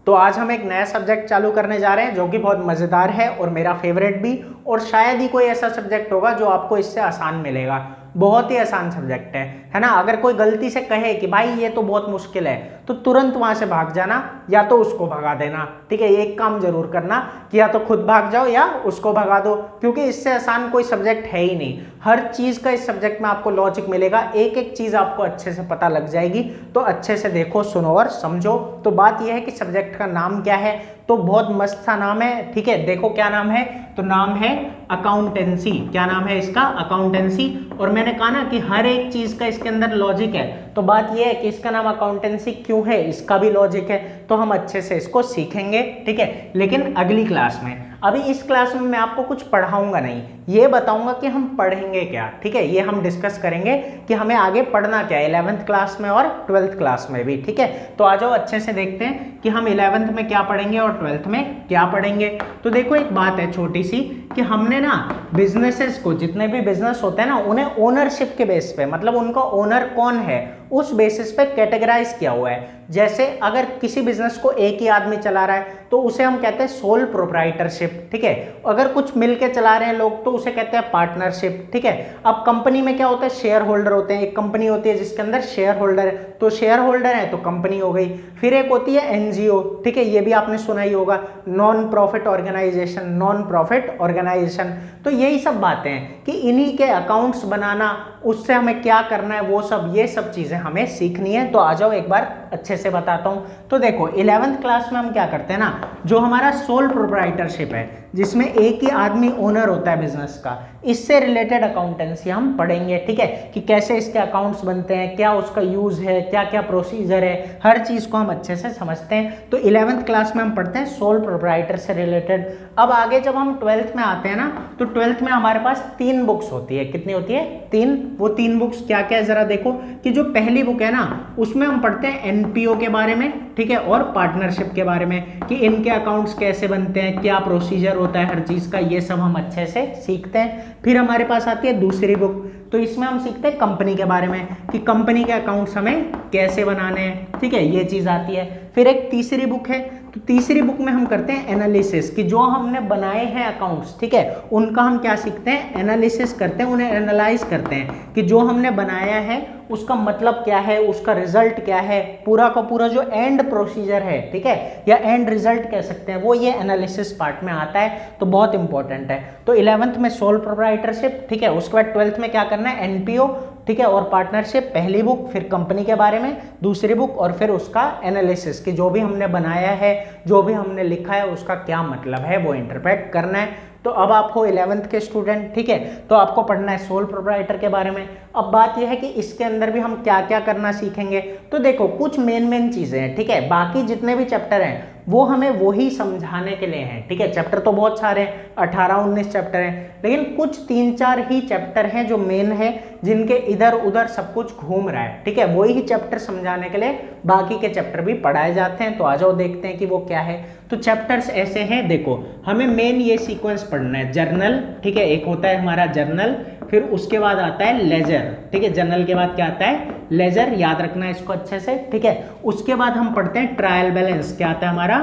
तो आज हम एक नया सब्जेक्ट चालू करने जा रहे हैं जो कि बहुत मज़ेदार है और मेरा फेवरेट भी, और शायद ही कोई ऐसा सब्जेक्ट होगा जो आपको इससे आसान मिलेगा। बहुत ही आसान सब्जेक्ट है ना। अगर कोई गलती से कहे कि भाई ये तो बहुत मुश्किल है तो तुरंत वहां से भाग जाना या तो उसको भगा देना, ठीक है। एक काम जरूर करना कि या तो खुद भाग जाओ या उसको भगा दो, क्योंकि इससे आसान कोई सब्जेक्ट है ही नहीं। हर चीज का इस सब्जेक्ट में आपको लॉजिक मिलेगा, एक एक चीज आपको अच्छे से पता लग जाएगी। तो अच्छे से देखो, सुनो और समझो। तो बात यह है कि सब्जेक्ट का नाम क्या है, तो बहुत मस्त सा नाम है, ठीक है। देखो क्या नाम है, तो नाम है अकाउंटेंसी। क्या नाम है इसका? अकाउंटेंसी। और मैंने कहा ना कि हर एक चीज का इसके अंदर लॉजिक है। तो बात यह है कि इसका नाम अकाउंटेंसी क्यों है, इसका भी लॉजिक है। तो हम अच्छे से इसको सीखेंगे, ठीक है, लेकिन अगली क्लास में। अभी इस क्लास में मैं आपको कुछ पढ़ाऊंगा नहीं, ये बताऊंगा कि हम पढ़ेंगे क्या, ठीक है। ये हम डिस्कस करेंगे कि हमें आगे पढ़ना क्या है 11th क्लास में और 12th क्लास में भी, ठीक है। तो आ जाओ अच्छे से देखते हैं कि हम 11th में क्या पढ़ेंगे और 12th में क्या पढ़ेंगे। तो देखो एक बात है छोटी सी कि हमने ना बिजनेसेस को, जितने भी बिजनेस होते हैं ना, उन्हें ओनरशिप के बेस पे, मतलब उनका ओनर कौन है उस बेसिस पे कैटेगराइज किया हुआ है। जैसे अगर किसी बिजनेस को एक ही आदमी चला रहा है तो उसे हम कहते हैं सोल प्रोप्राइटरशिप, ठीक है। अगर कुछ मिलके चला रहे हैं लोग तो उसे कहते हैं पार्टनरशिप, ठीक है। अब कंपनी में क्या होता है, शेयर होल्डर होते हैं। एक कंपनी होती है जिसके अंदर शेयर होल्डर है, तो शेयर होल्डर है तो कंपनी हो गई। फिर एक होती है एनजीओ, ठीक है, ये भी आपने सुना ही होगा, non profit organisation, non profit organisation. तो यही सब बातें हैं कि इन्हीं के अकाउंट्स बनाना, उससे हमें क्या करना है, वो सब, ये सब चीजें हमें सीखनी है। तो आ जाओ एक बार अच्छे से बताता हूं। तो देखो 11th क्लास में हम क्या करते हैं ना, जो हमारा सोल प्रोप्राइटरशिप है, जिसमें एक ही आदमी ओनर होता है बिजनेस का, इससे रिलेटेड अकाउंटेंसी हम पढ़ेंगे, ठीक है, कि कैसे इसके अकाउंट्स बनते हैं, क्या उसका यूज है, क्या क्या प्रोसीजर है, हर चीज को हम अच्छे से समझते हैं। तो 11th क्लास में हम पढ़ते हैं सोल प्रोप्राइटर से रिलेटेड। अब आगे जब हम 12th में आते हैं ना, तो 12th में हमारे पास 3 बुक्स होती है। कितनी होती है? 3। वो 3 बुक्स क्या क्या है जरा देखो, कि जो पहली बुक है ना उसमें हम पढ़ते हैं एनपीओ के बारे में, ठीक है, और पार्टनरशिप के बारे में, कि इनके अकाउंट्स कैसे बनते हैं, क्या प्रोसीजर होता है हर चीज का, ये सब हम अच्छे से सीखते हैं। फिर हमारे पास आती है दूसरी बुक, तो इसमें हम सीखते हैं कंपनी के बारे में, कि कंपनी के अकाउंट्स हमें कैसे बनाने हैं, ठीक है, ये चीज आती है। फिर एक तीसरी बुक है, तो तीसरी बुक में हम करते हैं एनालिसिस, कि जो हमने बनाए हैं अकाउंट्स, ठीक है, उनका हम क्या सीखते हैं, एनालिसिस करते हैं, उन्हें एनालाइज करते हैं कि जो हमने बनाया है उसका मतलब क्या है, उसका रिजल्ट क्या है, पूरा का पूरा जो एंड प्रोसीजर है, ठीक है, या एंड रिजल्ट कह सकते हैं, वो ये एनालिसिस पार्ट में आता है। तो बहुत इंपॉर्टेंट है। तो 11th में सोल प्रोप्राइटरशिप, ठीक है, उसके बाद 12th में क्या करना है, एनपीओ, ठीक है, और पार्टनरशिप, पहली बुक, फिर कंपनी के बारे में दूसरी बुक, और फिर उसका एनालिसिस, कि जो भी हमने बनाया है, जो भी हमने लिखा है, उसका क्या मतलब है, वो इंटरप्रेट करना है। तो अब आप हो 11th के स्टूडेंट, ठीक है, तो आपको पढ़ना है सोल प्रोप्राइटर के बारे में। अब बात यह है कि इसके अंदर भी हम क्या क्या करना सीखेंगे। तो देखो कुछ मेन चीजें हैं, ठीक है, बाकी जितने भी चैप्टर हैं वो हमें वही समझाने के लिए हैं, ठीक है। चैप्टर तो बहुत सारे हैं, 18-19 चैप्टर हैं, लेकिन कुछ 3-4 ही चैप्टर हैं जो मेन है, जिनके इधर उधर सब कुछ घूम रहा है, ठीक है, वही ही चैप्टर समझाने के लिए बाकी के चैप्टर भी पढ़ाए जाते हैं। तो आ जाओ देखते हैं कि वो क्या है। तो चैप्टर्स ऐसे हैं, देखो हमें मेन ये सीक्वेंस पढ़ना है। जर्नल, ठीक है, एक होता है हमारा जर्नल, फिर उसके बाद आता है लेजर, ठीक है, जर्नल के बाद क्या आता है, लेजर, याद रखना है इसको अच्छे से, ठीक है। उसके बाद हम पढ़ते हैं ट्रायल बैलेंस, क्या आता है हमारा,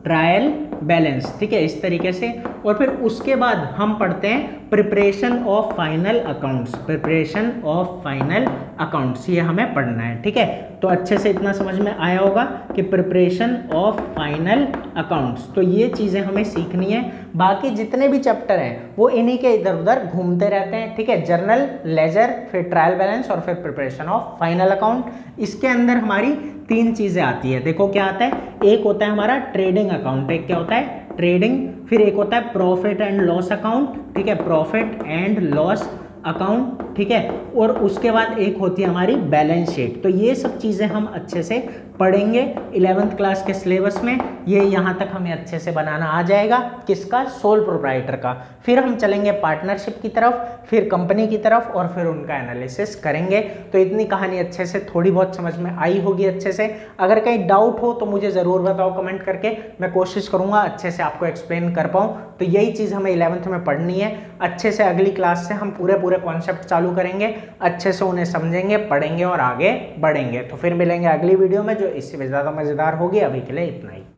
ट्रायल बैलेंस, ठीक है, इस तरीके से। और फिर उसके बाद हम पढ़ते हैं preparation of final accounts, preparation of final accounts, ये हमें पढ़ना है, ठीक है। तो अच्छे से इतना समझ में आया होगा कि प्रिपरेशन ऑफ फाइनल अकाउंट्स, तो ये चीजें हमें सीखनी है। बाकी जितने भी चैप्टर हैं वो इन्हीं के इधर उधर घूमते रहते हैं, ठीक है, जर्नल, लेजर, फिर ट्रायल बैलेंस और फिर प्रिपरेशन ऑफ फाइनल अकाउंट। इसके अंदर हमारी 3 चीजें आती है। देखो क्या आता है, एक होता है हमारा ट्रेडिंग अकाउंट, एक क्या होता है, ट्रेडिंग, फिर एक होता है प्रॉफिट एंड लॉस अकाउंट, ठीक है, प्रॉफिट एंड लॉस अकाउंट, ठीक है, और उसके बाद एक होती है हमारी बैलेंस शीट। तो ये सब चीज़ें हम अच्छे से पढ़ेंगे 11th क्लास के सिलेबस में। ये यहाँ तक हमें अच्छे से बनाना आ जाएगा, किसका, सोल प्रोप्राइटर का। फिर हम चलेंगे पार्टनरशिप की तरफ, फिर कंपनी की तरफ, और फिर उनका एनालिसिस करेंगे। तो इतनी कहानी अच्छे से थोड़ी बहुत समझ में आई होगी अच्छे से। अगर कहीं डाउट हो तो मुझे ज़रूर बताओ कमेंट करके, मैं कोशिश करूँगा अच्छे से आपको एक्सप्लेन कर पाऊँ। तो यही चीज़ हमें 11th में पढ़नी है अच्छे से। अगली क्लास से हम पूरे कॉन्सेप्ट चालू करेंगे, अच्छे से उन्हें समझेंगे, पढ़ेंगे और आगे बढ़ेंगे। तो फिर मिलेंगे अगली वीडियो में जो जो इससे भी ज़्यादा मज़ेदार होगी। अभी के लिए इतना ही।